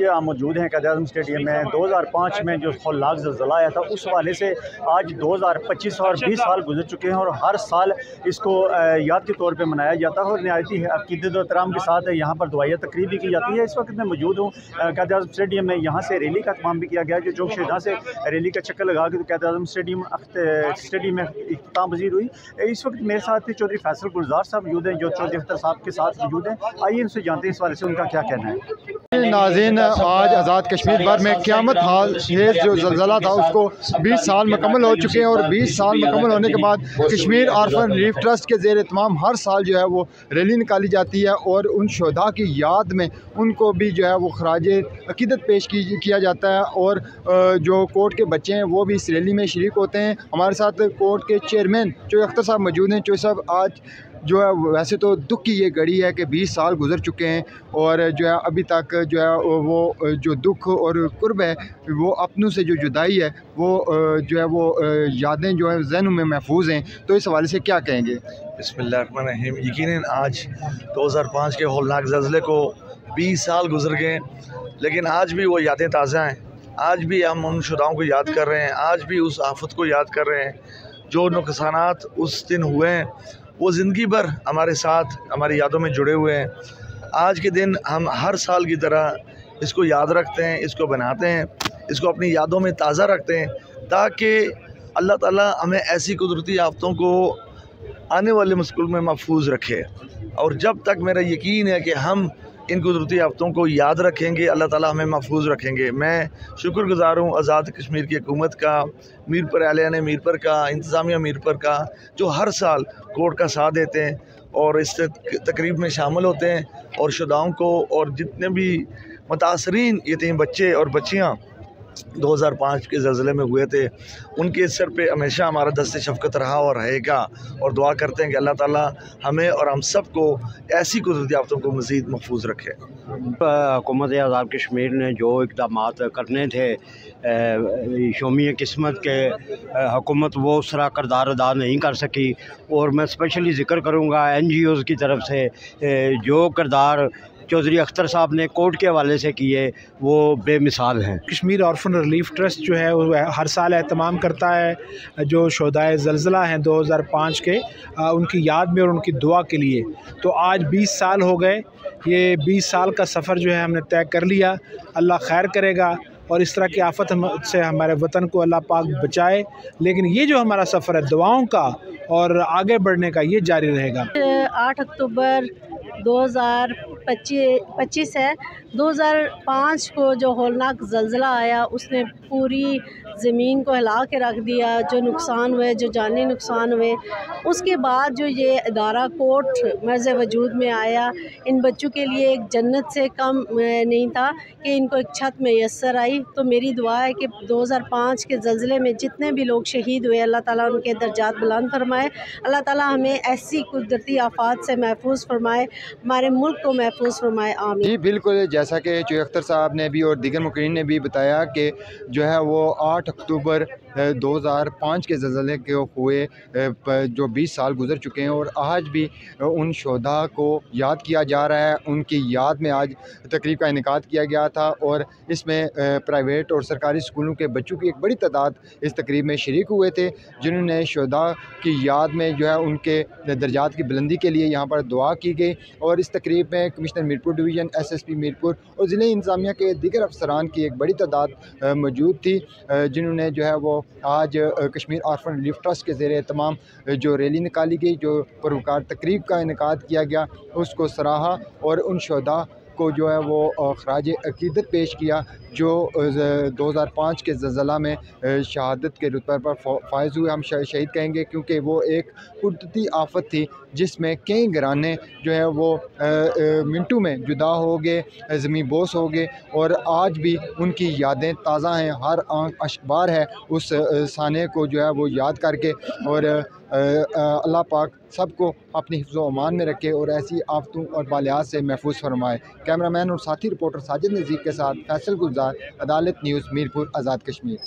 हम मौजूद हैं क़ायद-ए-आज़म स्टेडियम में। 2005 में जो हौलनाक ज़लज़ला आया था उस हवाले से आज 2025 और 20 साल गुजर चुके हैं और हर साल इसको याद के तौर पे मनाया जाता है और नहायती अक़ीदत और एहतराम के साथ यहाँ पर दुआया तकरीब भी की जाती है। इस वक्त मैं मौजूद हूँ क़ायद-ए-आज़म स्टेडियम में। यहाँ से रैली का इत्माम भी किया गया जो चौक शहीदां से रैली का चक्कर लगा के क़ायद-ए-आज़म स्टेडियम में इख्तिताम पज़ीर हुई। इस वक्त मेरे साथ चौधरी फैसल गुलजार साहब मौजूद हैं जो चौधरी अख्तर साहब के साथ मौजूद हैं। आइए इनसे जानते हैं इस वाले से उनका क्या कहना है। नाज़रीन, आज आज़ाद कश्मीर भर में क़यामत हाल ये जो ज़लज़ला था उसको 20 साल मुकम्मल हो चुके हैं और 20 साल मुकम्मल होने के बाद कश्मीर ऑर्फन रिलीफ ट्रस्ट के ज़ेर एहतमाम हर साल जो है वो रैली निकाली जाती है और उन शोधा की याद में उनको भी जो है वो खराज अक़ीदत पेश किया जाता है और जो कोर्ट के बच्चे हैं वो भी इस रैली में शरीक होते हैं। हमारे साथ कोर्ट के चेयरमैन चौधरी अख्तर साहब मौजूद हैं। चौधरी साहब, आज जो है वैसे तो दुख की ये घड़ी है कि 20 साल गुजर चुके हैं और जो है अभी तक जो है वो जो दुख और कुर्ब है वो अपनों से जो जुदाई है वो जो है वो यादें जो है ज़हनों में महफूज हैं, तो इस हवाले से क्या कहेंगे? बिस्मिल्लाहिर्रहमानिर्रहीम। यकीनन आज 2005 के हौलनाक ज़लज़ले को 20 साल गुजर गए, लेकिन आज भी वो यादें ताज़ा हैं। आज भी हम उन शुदाओं को याद कर रहे हैं, आज भी उस आफत को याद कर रहे हैं। जो नुकसानात उस दिन हुए हैं वो ज़िंदगी भर हमारे साथ हमारी यादों में जुड़े हुए हैं। आज के दिन हम हर साल की तरह इसको याद रखते हैं, इसको बनाते हैं, इसको अपनी यादों में ताज़ा रखते हैं ताकि अल्लाह ताला हमें ऐसी कुदरती आफ़तों को आने वाले मुस्तक़बिल में महफूज रखे। और जब तक मेरा यकीन है कि हम इन कुदरती आफ़तों को याद रखेंगे अल्लाह ताला हमें महफूज रखेंगे। मैं शुक्रगुज़ार हूँ आज़ाद कश्मीर की हुकूमत का, मीरपुर एहलियान मीरपुर का, इंतज़ामिया मीरपुर का, जो हर साल कोर्ट का साथ देते हैं और इस तकरीब में शामिल होते हैं और शुदाओं को और जितने भी मुतासरीन यतीम बच्चे और बच्चियाँ 2005 के ज़लज़ले में हुए थे उनके सर पे हमेशा हमारा दस्ते शफ़क़त रहा और रहेगा और दुआ करते हैं कि अल्लाह ताला हमें और हम सब को ऐसी कुदरती आफ़तों को मज़ीद महफूज रखे। हुकूमत आज़ाद कश्मीर ने जो इक़दामात करने थे शोमी किस्मत के हुकूमत वो उस तरह किरदार अदा नहीं कर सकी और मैं स्पेशली ज़िक्र करूँगा NGOs की तरफ से जो किरदार चौधरी अख्तर साहब ने कोर्ट के हवाले से किए वो बेमिसाल हैं। कश्मीर ऑर्फन रिलीफ ट्रस्ट जो है वो हर साल एहतमाम करता है जो शोधाए ज़लज़ला हैं 2005 के उनकी याद में और उनकी दुआ के लिए। तो आज 20 साल हो गए, ये 20 साल का सफ़र जो है हमने तय कर लिया। अल्लाह खैर करेगा और इस तरह की आफत से हमारे वतन को अल्लाह पाक बचाए, लेकिन ये जो हमारा सफ़र है दुआओं का और आगे बढ़ने का ये जारी रहेगा। 8 अक्टूबर 2025 है। 2005 को जो हौलनाक ज़लज़ला आया उसने पूरी ज़मीन को हिला के रख दिया। जो नुकसान हुए, जो जानी नुकसान हुए, उसके बाद जो ये इदारा कोर्ट मर्ज़ वजूद में आया, इन बच्चों के लिए एक जन्नत से कम नहीं था कि इनको एक छत मैसर आई। तो मेरी दुआ है कि 2005 के ज़लज़ले में जितने भी लोग शहीद हुए अल्लाह ताला उनके दर्जात बुलंद फरमाए। अल्लाह ताला हमें ऐसी कुदरती आफात से महफूज फरमाए, हमारे मुल्क को महफूज फरमाए। आमीन। जी बिल्कुल, जैसा कि चौधरी अख्तर साहब ने भी और दीगर मुकर्रीन ने भी बताया कि जो है वो 8 अक्टूबर 2005 के ज़लज़ले के हुए जो 20 साल गुजर चुके हैं और आज भी उन शोधा को याद किया जा रहा है। उनकी याद में आज तकरीब का इनेकाद किया गया था और इसमें प्राइवेट और सरकारी स्कूलों के बच्चों की एक बड़ी तादाद इस तकरीब में शरीक हुए थे जिन्होंने शोधा की याद में जो है उनके दर्जात की बुलंदी के लिए यहाँ पर दुआ की गई। और इस तकरीब में commissioner Mirpur division, SSP Mirpur और ज़िले इंतज़ामिया के दीगर अफसरान की एक बड़ी तादाद मौजूद थी जिन्होंने जो है वो आज कश्मीर ऑर्फन रिलीफ ट्रस्ट के ज़ेर एहतमाम जो रैली निकाली गई, जो पुरवकार तकरीब का इनेकाद किया गया, उसको सराहा और उन शोधा को जो है वो खराज अक़ीदत पेश किया जो 2005 के ज़लज़ला में शहादत के रुतबे पर फायज़ हुए। हम शहीद कहेंगे क्योंकि वो एक कुदरती आफत थी जिसमें कई घराने जो है वो मिनटों में जुदा हो गए, ज़मीन बोस हो गए और आज भी उनकी यादें ताज़ा हैं। हर आंख अशबार है उस साने को जो है वो याद करके और अल्लाह पाक सबको अपनी हिफ्ज़ व अमान में रखे और ऐसी आफतों और बालियात से महफूज फरमाए। कैमरामैन और साथी रिपोर्टर साजिद नज़ीर के साथ फैसल गुलजार, अदालत न्यूज़, मीरपुर, आज़ाद कश्मीर।